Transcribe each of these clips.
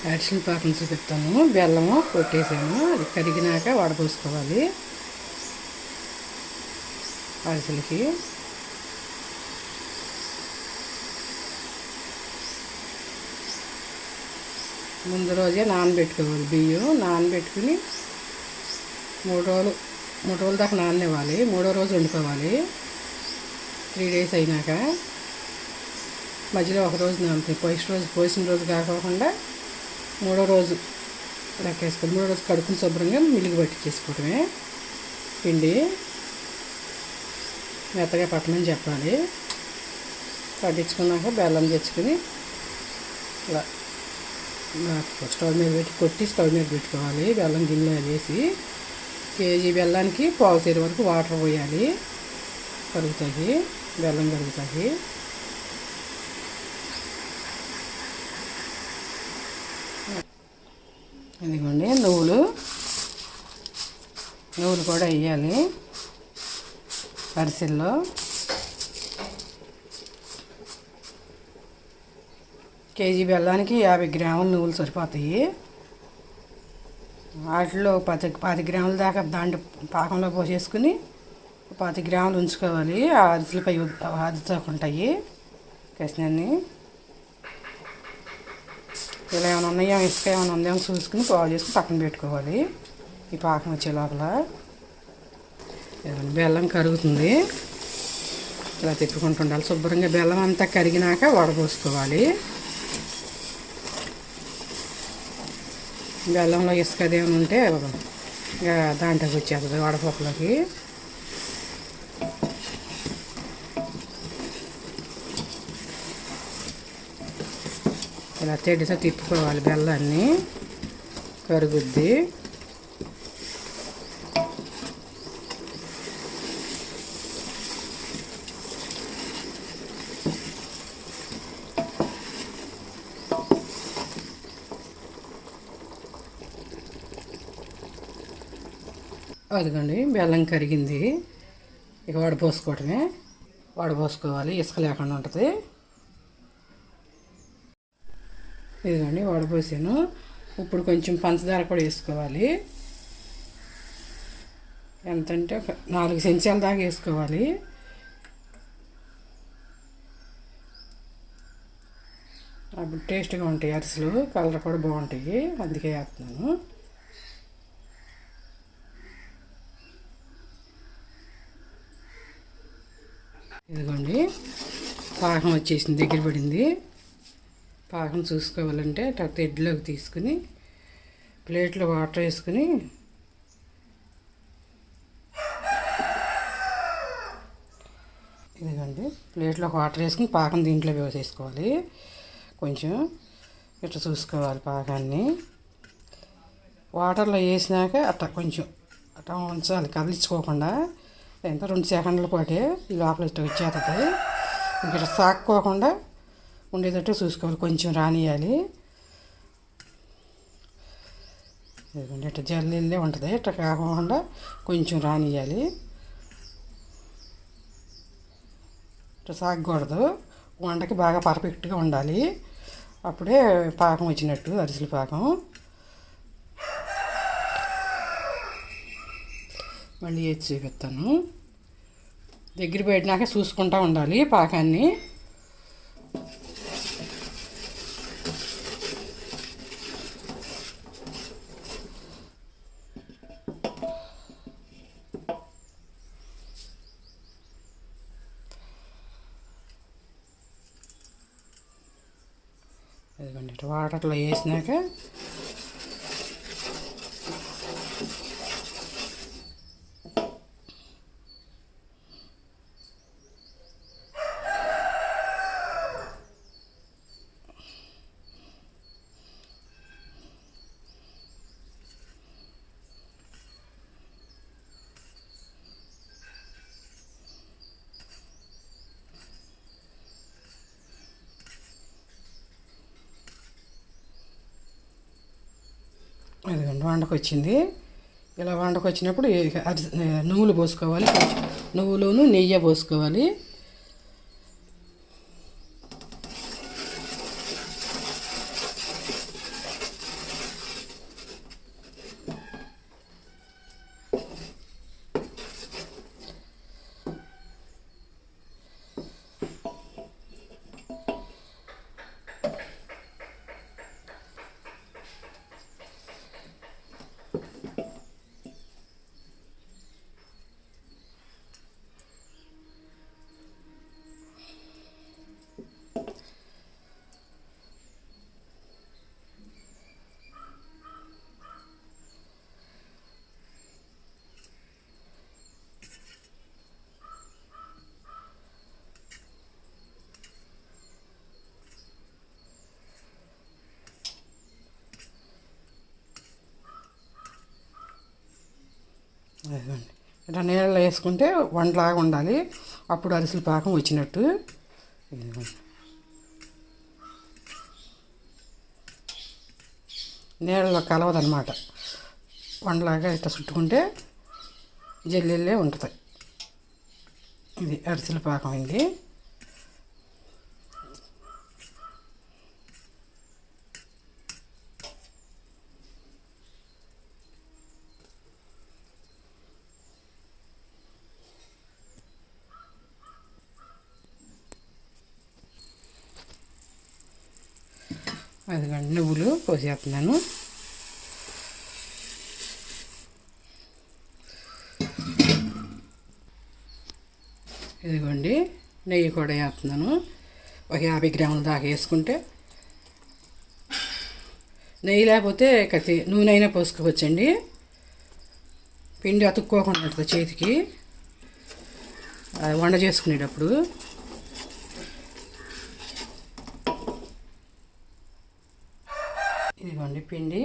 అరిసిన పాకం చూపిస్తాను. బెల్లము కొట్టేసాను, అది కరిగినాక వడపోసుకోవాలి అరిసెలకి. ముందు రోజే నానబెట్టుకోవాలి. బియ్యం నానబెట్టుకుని 3 రోజుల దాకా నాననివ్వాలి. 3వ రోజు వండుకోవాలి. 3 డేస్ అయినాక మధ్యలో 1 రోజు నానుతాయి. పోసిన రోజు కాకుండా 3వ రోజు లెక్కేసుకోవాలి. 3వ రోజు కడుక్కుని శుభ్రంగా మిల్లికి పట్టించేసుకోవడమే. పిండి మెత్తగా పట్టమని చెప్పాలి. పట్టించుకున్నాక బెల్లం తెచ్చుకుని ఇలా స్టవ్ మీద పెట్టి స్టవ్ మీద పెట్టుకోవాలి. బెల్లం గిన్నెలో వేసి కేజీ బెల్లానికి 1/4 సేరు వరకు వాటర్ పోయాలి. కరుగుతాయి, బెల్లం కరుగుతాయి. ఇదిగోండి నువ్వులు కూడా వేయాలి అరిసెల్లో. కేజీ బెల్లానికి 50 గ్రాముల నువ్వులు సరిపోతాయి. వాటిలో 10 గ్రాముల దాకా దాంట్లో పాకంలో పోసేసుకుని 10 గ్రాములు ఉంచుకోవాలి. ఆ అరిసెలపై అదుతాకుంటాయి కసినన్ని. ఇలా ఏమైనా ఉన్నాయో, ఇసుక ఏమైనా ఉందేమో చూసుకుని పావు చేసుకుని పక్కన పెట్టుకోవాలి. ఈ పాకం వచ్చే లోపల బెల్లం కరుగుతుంది. ఇలా తిప్పుకుంటుండాలి శుభ్రంగా. బెల్లం అంతా కరిగినాక వడపోసుకోవాలి. బెల్లంలో ఇసుక అదేమైనా ఉంటే ఇంకా దాంట్లోకి వచ్చేస్తుంది వడపప్పులోకి. ఇలా చెడ్డితో తిప్పుకోవాలి. బెల్లాన్ని కరుగుద్ది. అదిగోండి బెల్లం కరిగింది. ఇక వడపోసుకోవాలి. ఇసుక లేకుండా ఉంటుంది. ఇదిగోండి వడపోసాను. ఇప్పుడు కొంచెం పంచదార కూడా వేసుకోవాలి. ఎంతంటే 4 చెంచాల దాకా వేసుకోవాలి. అప్పుడు టేస్ట్గా ఉంటాయి అరిసెలు, కలర్ కూడా బాగుంటాయి. అందుకే వేస్తున్నాను. ఇదిగోండి పాకం వచ్చేసింది, దగ్గర పడింది. పాకం చూసుకోవాలంటే తెడ్లోకి తీసుకుని ప్లేట్లో వాటర్ వేసుకుని ఇదిగోండి ప్లేట్లో వాటర్ వేసుకుని పాకం దీంట్లో వేసేసుకోవాలి. కొంచెం ఇట్లా చూసుకోవాలి పాకాన్ని. వాటర్లో వేసినాక కొంచెం అట్లా ఉంచాలి, కదిలించుకోకుండా. ఎంత 2 సెకండ్ల పాటే ఈ లోపల ఇట్లా వచ్చేస్తుంది. ఇక్కడ సాక్కోకుండా ఉండేటట్టు చూసుకోవాలి. కొంచెం రానియాలి. ఇట్లా జల్లిల్లే ఉంటుంది. ఇట్లా కాకుండా కొంచెం రానియాలి. ఇట్లా సాగకూడదు. వంటకి బాగా పర్ఫెక్ట్గా ఉండాలి. అప్పుడే పాకం వచ్చినట్టు అరిసెల పాకం. మళ్ళీ వేసి చూపిస్తాను. దగ్గర పెట్టినాక చూసుకుంటూ ఉండాలి పాకాన్ని. ఇదిగోండి వాటర్లో వేసినాక అదిగోండి వండకు వచ్చింది. ఇలా వండకు వచ్చినప్పుడు నువ్వులు పోసుకోవాలి. నువ్వులను నెయ్యి పోసుకోవాలి. అదిగోండి ఇట్లా నీళ్ళలో వేసుకుంటే వంటలాగా ఉండాలి, అప్పుడు అరిసెల పాకం వచ్చినట్టు. ఇదిగోండి నీళ్ళలో కలవదనమాట, వండలాగా ఇట్లా చుట్టుకుంటే జల్లెళ్ళే ఉంటుంది. ఇది అరిసెల పాకం ఇది. అదిగండి నువ్వులు పోసేస్తున్నాను. ఇదిగోండి నెయ్యి కూడా వేస్తున్నాను, ఒక 50 గ్రాముల దాకా వేసుకుంటే. నెయ్యి లేకపోతే కత్తి నూనె అయినా పోసుకోవచ్చండి, పిండి అతుక్కోకుండా ఉంటుంది చేతికి వంట చేసుకునేటప్పుడు. ఇదిగోండి పిండి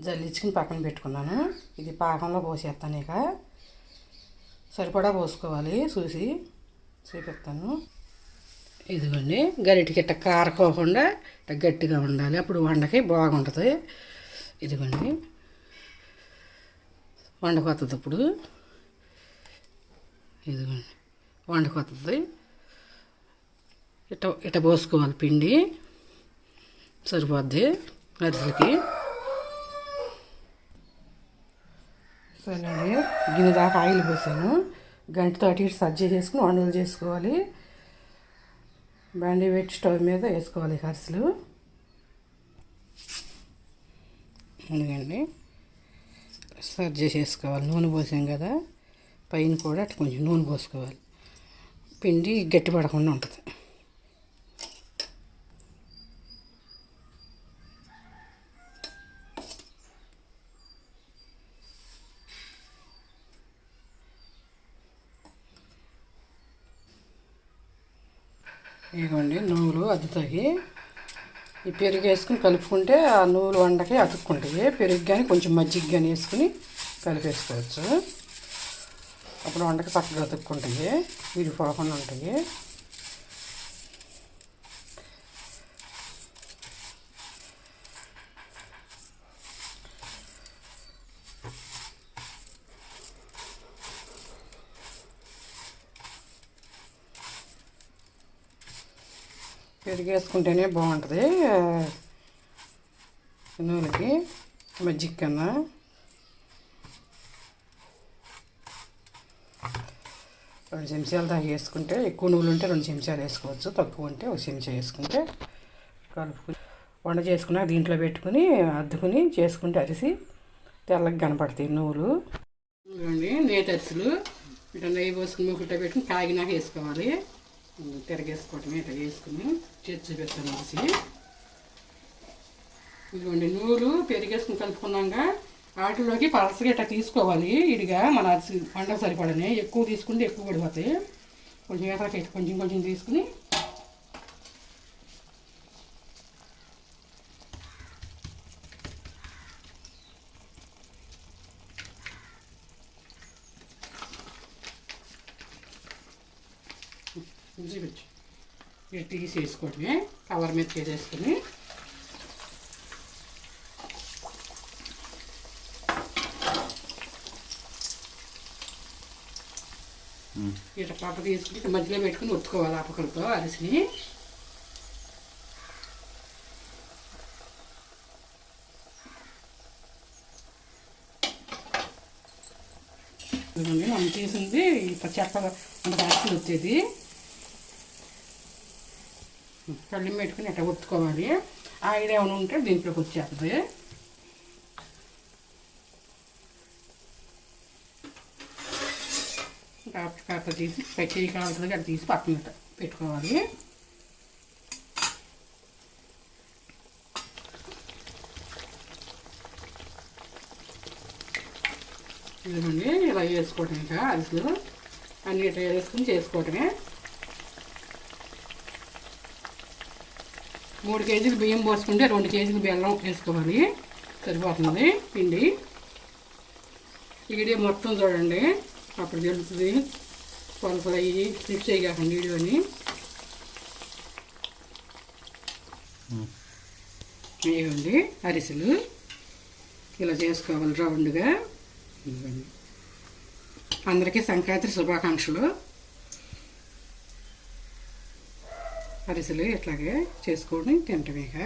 జల్లించుకుని పక్కన పెట్టుకున్నాను. ఇది పాకంలో పోసేస్తాను, ఇక సరిపడా పోసుకోవాలి చూసి చూపిస్తాను. ఇదిగోండి గరిటికి ఇట్ట కారకోకుండా ఇట్ట గట్టిగా ఉండాలి, అప్పుడు వండకి బాగుంటుంది. ఇదిగోండి వండకొస్తుంది ఇప్పుడు. ఇదిగోండి వండకొస్తుంది, ఇట్ట ఇట్ట పోసుకోవాలి పిండి, సరిపోద్ది అరిసెలకి. సరే గిన్నె దాకా ఆయిల్ పోసాను, గంటతో అటు ఇటు సజ్జ చేసుకుని వంటలు చేసుకోవాలి. బండి పెట్టి స్టవ్ మీద వేసుకోవాలి అరిసెలు. ఎందుకండి సజ్జ చేసుకోవాలి, నూనె పోసాం కదా, పైన కూడా అటు కొంచెం నూనె పోసుకోవాలి, పిండి గట్టి పడకుండా ఉంటుంది. ఇదిగోండి నువ్వులు అద్దుతాయి, ఈ పెరుగు వేసుకుని కలుపుకుంటే ఆ నువ్వులు వండకి అతుక్కుంటాయి. పెరుగు కానీ కొంచెం మజ్జిగ కానీ వేసుకుని కలిపేసుకోవచ్చు, అప్పుడు వండకి చక్కగా అతుక్కుంటాయి, విడిపోకుండా ఉంటాయి. పెరుగు వేసుకుంటేనే బాగుంటుంది నూనెకి, మజ్జిగ కన్నా. రెండు చెంచాలు దాకా వేసుకుంటే, ఎక్కువ నువ్వులు ఉంటే 2 చెంచాలు వేసుకోవచ్చు, తక్కువ ఉంటే 1 చెంచా వేసుకుంటే కలుపుకుని వంట చేసుకున్నాక దీంట్లో పెట్టుకుని అద్దుకుని చేసుకుంటే అరిసి తెల్లగా కనపడతాయి నువ్వులు. ఇవ్వండి నేతి అరిసెలు ఇట్లా నెయ్యి పోసుకుని ముక్కుట పెట్టుకుని కాగినాక వేసుకోవాలి. తిరగేసుకోవటమే ఇట్లా వేసుకుని చేతి చూపిస్తాను అరిసి. ఇదిగోండి నువ్వులు పెరిగేసుకుని కలుపుకున్నాక వాటిలోకి పలసగా ఇట్లా తీసుకోవాలి, ఇడిగా మన అరిసి వండకు సరిపడనే. ఎక్కువ తీసుకుంటే ఎక్కువ పడిపోతాయి, కొంచెం ఎక్కడికి కొంచెం కొంచెం తీసుకుని చూపించు ఇటు తీసేసుకోవటమే, కవర్ మీద వేసేసుకుని. ఇట్లా పక్క తీసుకుని ఇట్లా మధ్యలో పెట్టుకుని ఒత్తుకోవాలి ఆపకలతో అరిసిని. మనం తీసింది ఇట్లా చెక్క మనకు అరిసెలు వచ్చేది. కళ్ళెం పెట్టుకుని ఇట్లా ఒత్తుకోవాలి, ఆయిల్ ఏమైనా ఉంటే దీంట్లోకి వచ్చేస్తుంది. కాస్త తీసి చెయ్యి కాలుతుంది అక్కడ తీసి పక్కన పెట్టుకోవాలి. ఇదిగోండి ఇలా వేసుకోవటం, ఇంకా అరిసెలు అన్ని ఇట్లా వేసుకుని చేసుకోవటమే. 3 కేజీలు బియ్యం పోసుకుంటే 2 కేజీలు బెల్లం వేసుకోవాలి, సరిపోతుంది పిండి. ఈ వీడియో మొత్తం చూడండి, అప్పుడు తెలుస్తుంది. కొలతలు అయ్యి స్లిప్ చేయకండి వీడియోని. ఇవ్వండి అరిసెలు ఇలా చేసుకోవాలి రౌండ్గా. అందరికీ సంక్రాంతి శుభాకాంక్షలు. అరిసెలు ఇట్లాగే చేసుకొని తింటాం. ఇక